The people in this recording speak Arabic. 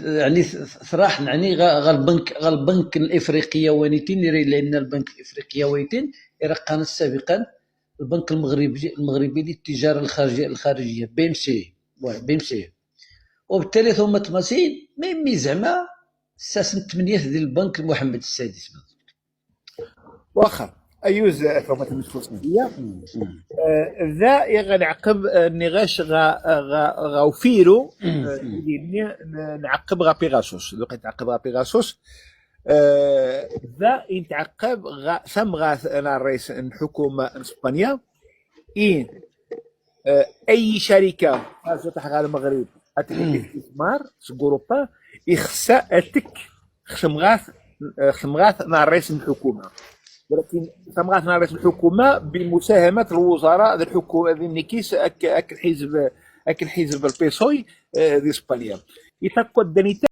يعني صراحة يعني غا البنك الافريقية وانيتين لان البنك الافريقية ويتين كان سابقا البنك المغربي للتجارة الخارجية بي ام سي. وبالتالي ثم تماسين ميمي زعما ساسن 8 ديال البنك محمد السادس. واخا ايوز ثم تمسكوسيه مم. مم. ذا يغنعقب نغاش غاوفيرو مم. اللي نعقب غا بيغاسوس دوك نتعقب غا بيغاسوس ذا يتعقب ثم انا الرئيس الحكومه اسبانيا ان اي شركه فازت على المغرب اتحب الاستثمار سكوروبا يخسا اتك خمغاث مع الرئيس الحكومه، ولكن ثمغات مع رئيس الحكومه بمساهمه الوزراء ذي الحكومه ذي النكيس اك الحزب البيسوي دي اسبانيا يتاكد دنيتا